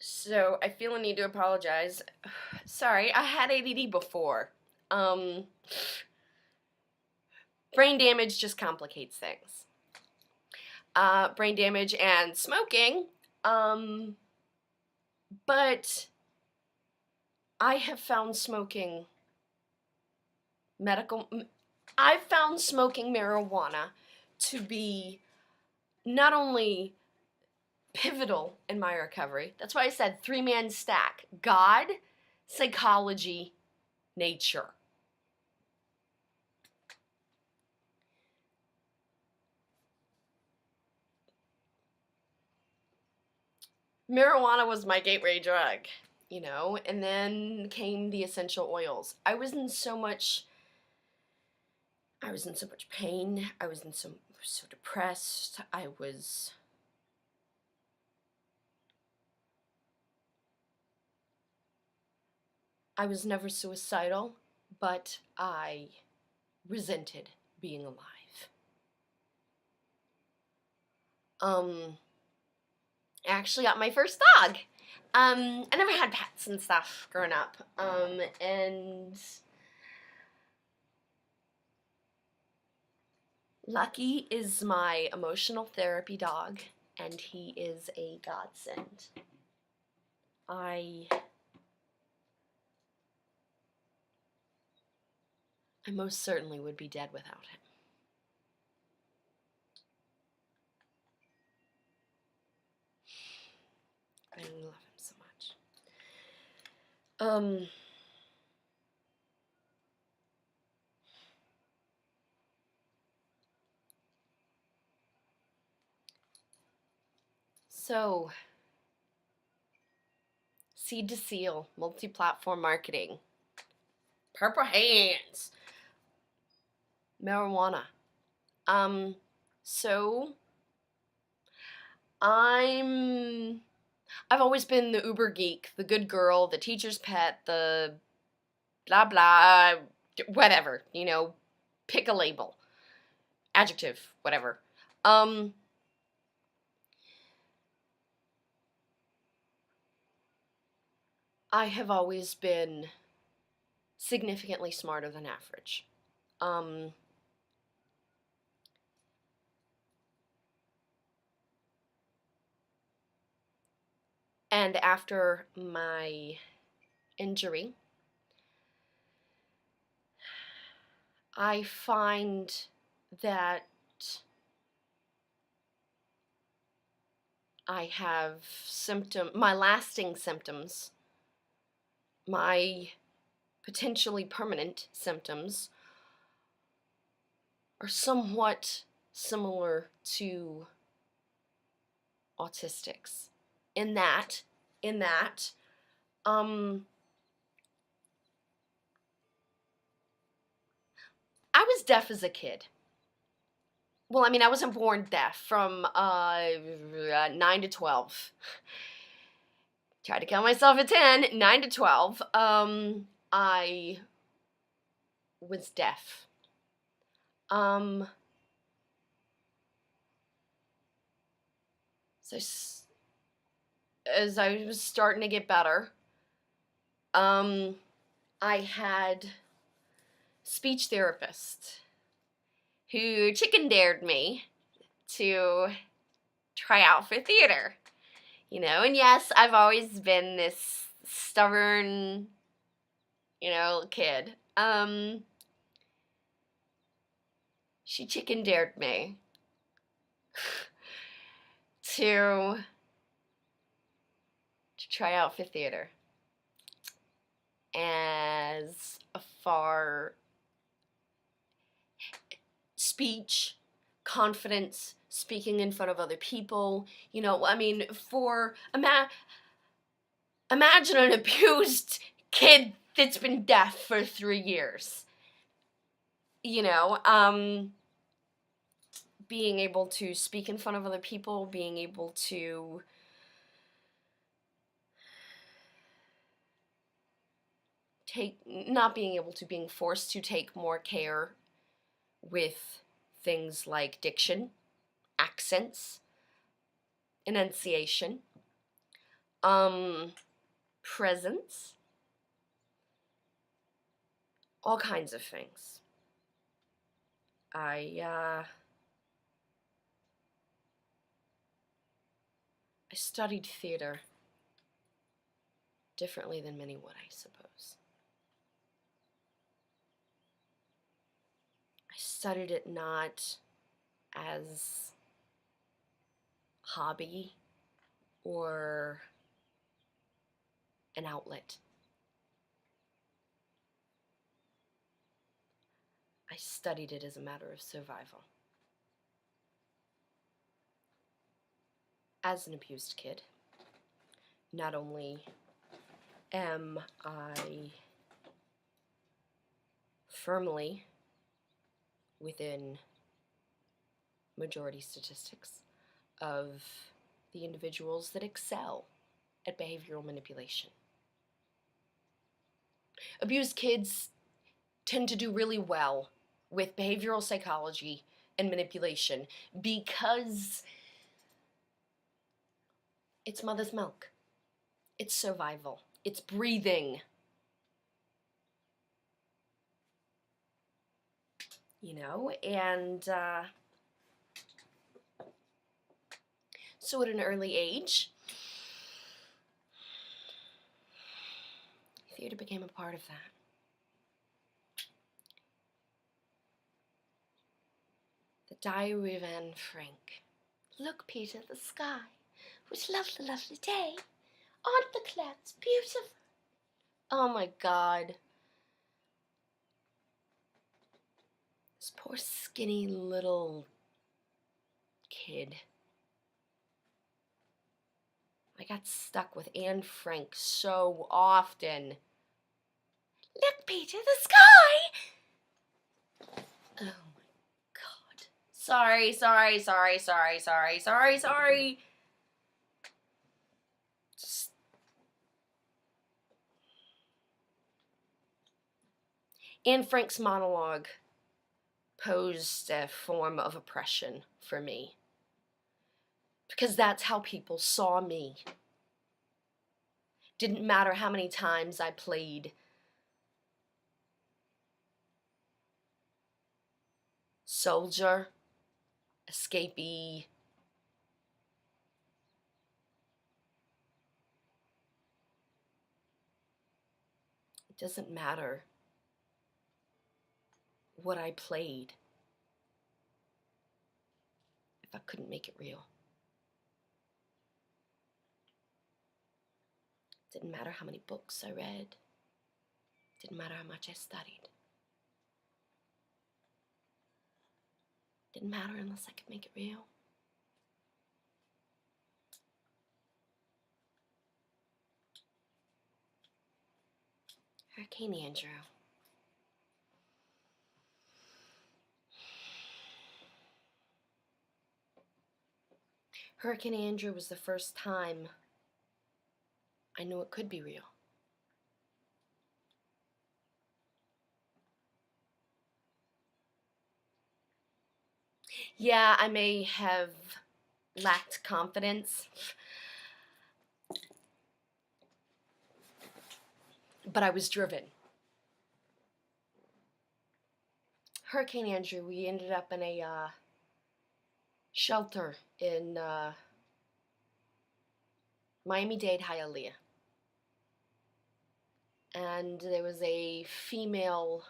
So I feel a need to apologize. Sorry, I had ADD before. Um, Brain damage just complicates things. Brain damage and smoking. Um, but I have found smoking medical. I've found smoking marijuana to be not only pivotal in my recovery. That's why I said three-man stack: God, psychology, nature. Marijuana was my gateway drug, and then came the essential oils. I was in so much pain. I was so depressed. I was never suicidal, but I resented being alive. I actually got my first dog. I never had pets and stuff growing up. And Lucky is my emotional therapy dog, and he is a godsend. I most certainly would be dead without him. I love him so much. So, Seed to Seal, multi-platform marketing, purple hands, marijuana. So I've always been the uber geek, the good girl, the teacher's pet, the blah blah, whatever, pick a label, adjective, whatever. I have always been significantly smarter than average. And after my injury, I find that I have my lasting symptoms, my potentially permanent symptoms are somewhat similar to autistics in that um I was deaf as a kid. Well, I mean, I wasn't born deaf. From 9 to 12. Tried to count myself at 10. 9 to 12. I was deaf. So as I was starting to get better, I had speech therapist who chicken dared me to try out for theater. And yes, I've always been this stubborn, kid. She chicken dared me to try out for theater as a far speech, confidence, speaking in front of other people. Imagine an abused kid that's been deaf for 3 years. Being able to speak in front of other people, being able to not being able to, being forced to take more care with things like diction, accents, enunciation. Presents, all kinds of things. I studied theater differently than many would, I suppose. I studied it not as hobby or an outlet. I studied it as a matter of survival. As an abused kid, not only am I firmly within majority statistics of the individuals that excel at behavioral manipulation. Abused kids tend to do really well with behavioral psychology and manipulation because it's mother's milk. It's survival. It's breathing. And so at an early age, theater became a part of that. The Diary of Anne Frank. Look, Peter, the sky. What a lovely, lovely day. Aren't the clouds beautiful? Oh my God. This poor skinny little kid. I got stuck with Anne Frank so often. Look, Peter, the sky! Oh my God. Sorry. Just... Anne Frank's monologue posed a form of oppression for me. Because that's how people saw me. Didn't matter how many times I played soldier, escapee, it doesn't matter what I played if I couldn't make it real. Didn't matter how many books I read. Didn't matter how much I studied. Didn't matter unless I could make it real. Hurricane Andrew. Hurricane Andrew was the first time I knew it could be real. Yeah, I may have lacked confidence, but I was driven. Hurricane Andrew, we ended up in a shelter in Miami-Dade, Hialeah. And there was a female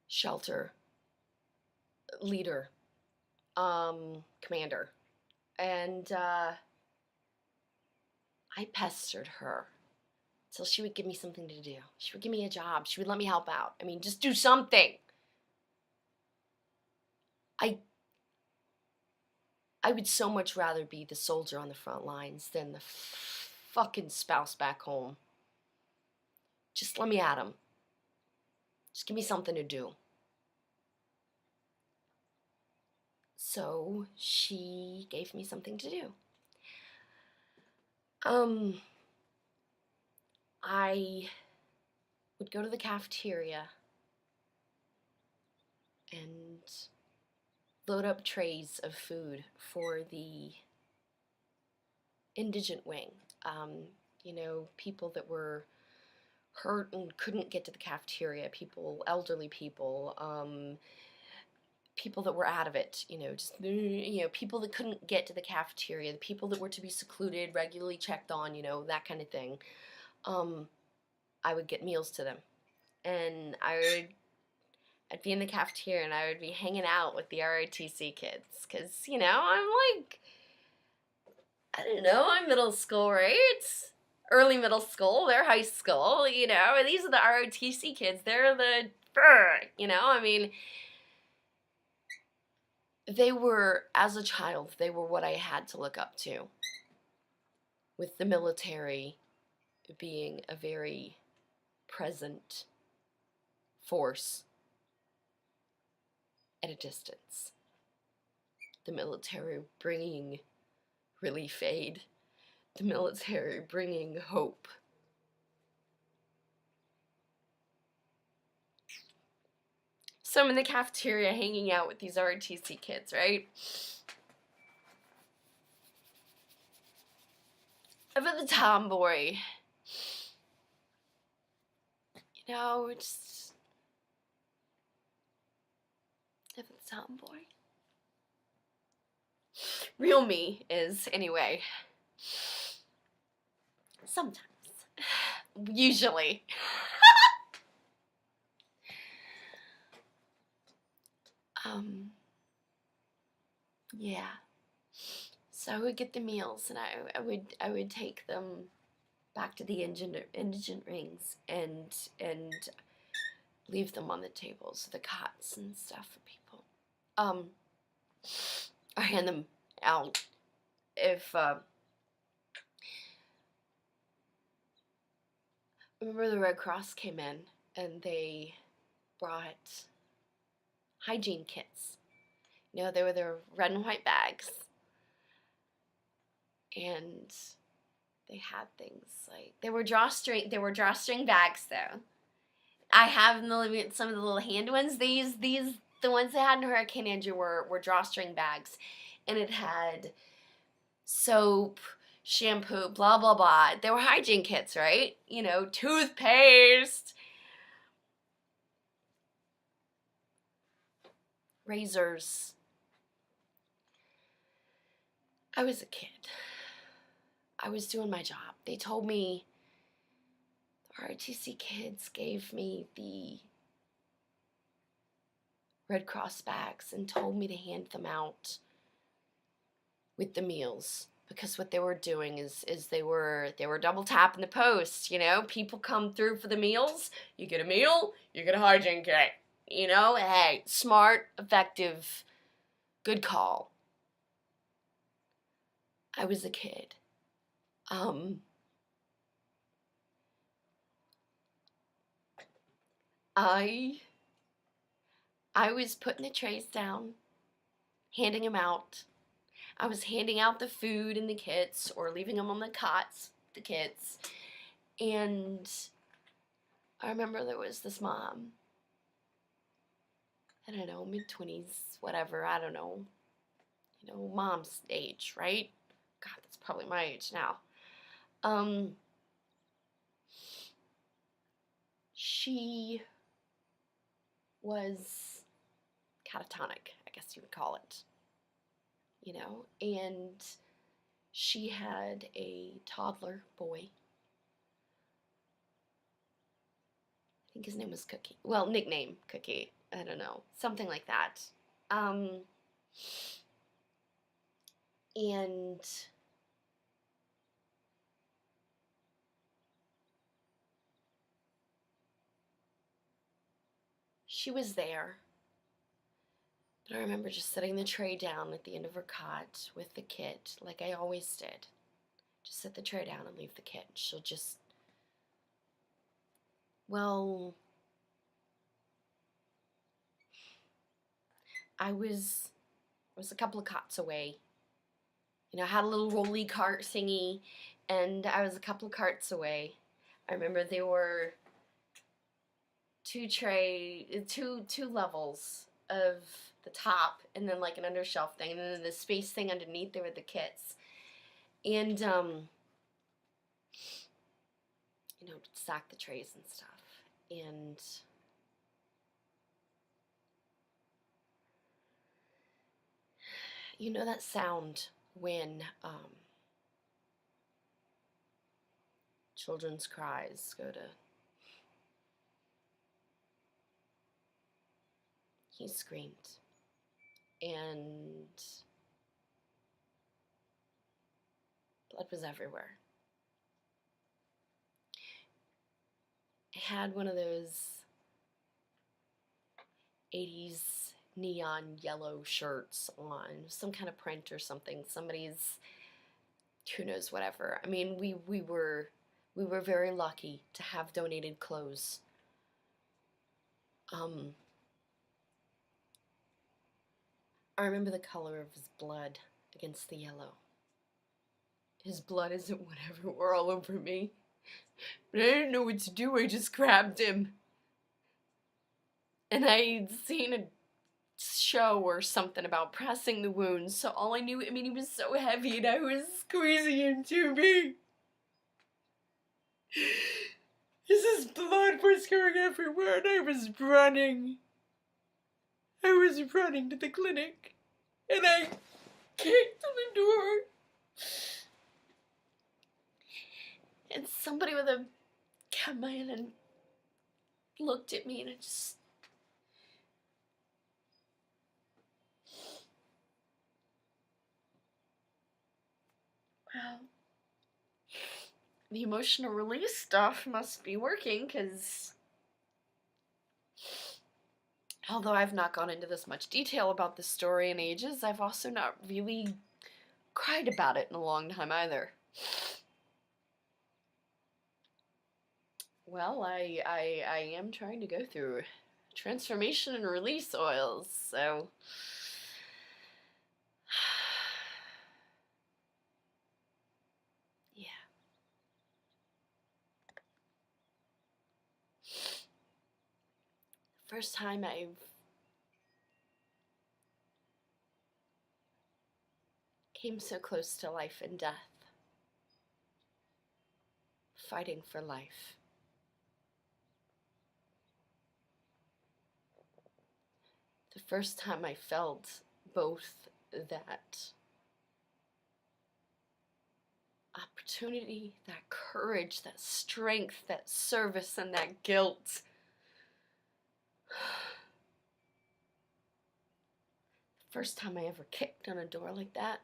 shelter leader, commander. And I pestered her until she would give me something to do. She would give me a job. She would let me help out. I mean, just do something. I would so much rather be the soldier on the front lines than the fucking spouse back home. Just let me at him. Just give me something to do. So she gave me something to do. I would go to the cafeteria and load up trays of food for the indigent wing. You know, people that were hurt and couldn't get to the cafeteria, people, elderly people, people that were out of it, you know, just, you know, people that couldn't get to the cafeteria, the people that were to be secluded, regularly checked on, you know, that kind of thing. I would get meals to them. And I'd be in the cafeteria and I would be hanging out with the ROTC kids. Because, you know, I'm like, I don't know, I'm middle school, right? Early middle school, they're high school, you know, and these are the ROTC kids. They're the, you know, I mean, they were, as a child, they were what I had to look up to. With the military being a very present force at a distance. The military bringing relief aid. The military bringing hope. So I'm in the cafeteria hanging out with these ROTC kids, right? I'm the tomboy. You know, just I'm the tomboy. Real me is, anyway. Sometimes. Usually. Yeah. So I would get the meals and I would take them back to the indigent rings and leave them on the tables, the cots and stuff for people. Or hand them out if remember the Red Cross came in and they brought hygiene kits. You know, they were their red and white bags. And they had things like they were drawstring bags though. I have in the living room some of the little hand ones. These the ones they had in Hurricane Andrew were drawstring bags, and it had soap, shampoo, blah blah blah. They were hygiene kits, right? You know, toothpaste, razors. I was a kid. I was doing my job. They told me, the ROTC kids gave me the Red Cross bags and told me to hand them out with the meals. Because what they were doing is they were double tapping the post, you know? People come through for the meals, you get a meal, you get a hygiene kit. You know, hey, smart, effective, good call. I was a kid. I was putting the trays down, handing them out. I was handing out the food and the kits or leaving them on the cots, the kits. And I remember there was this mom, I don't know, mid-20s, whatever, I don't know. You know, mom's age, right? God, that's probably my age now. She was catatonic, I guess you would call it. You know, and she had a toddler boy. I think his name was Cookie. Well, nickname Cookie. I don't know. Something like that. And she was there. But I remember just setting the tray down at the end of her cot with the kit, like I always did. Just set the tray down and leave the kit. She'll just, well, I was a couple of cots away. You know, I had a little rolly cart thingy, and I was a couple of carts away. I remember there were two levels of the top, and then like an undershelf thing, and then the space thing underneath there were the kits. and stack the trays and stuff. And you know that sound when children's cries go to. He screamed, and blood was everywhere. I had one of those 80s neon yellow shirts on, some kind of print or something, somebody's, who knows, whatever. I mean, we were very lucky to have donated clothes. I remember the color of his blood against the yellow. His blood isn't whatever were all over me. But I didn't know what to do. I just grabbed him. And I'd seen a show or something about pressing the wounds, so all I knew, I mean, he was so heavy and I was squeezing him to me. His blood was going everywhere and I was running. I was running to the clinic and I kicked on the door. And somebody with a came in and looked at me and it just... Well, the emotional release stuff must be working, because although I've not gone into this much detail about this story in ages, I've also not really cried about it in a long time either. Well, I am trying to go through transformation and release oils, so... yeah. First time I've came so close to life and death. Fighting for life. The first time I felt both that opportunity, that courage, that strength, that service, and that guilt. The first time I ever kicked on a door like that.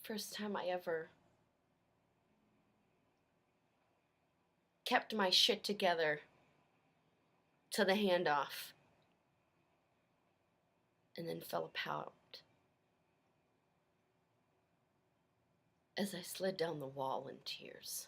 First time I ever kept my shit together to the handoff and then fell apart as I slid down the wall in tears.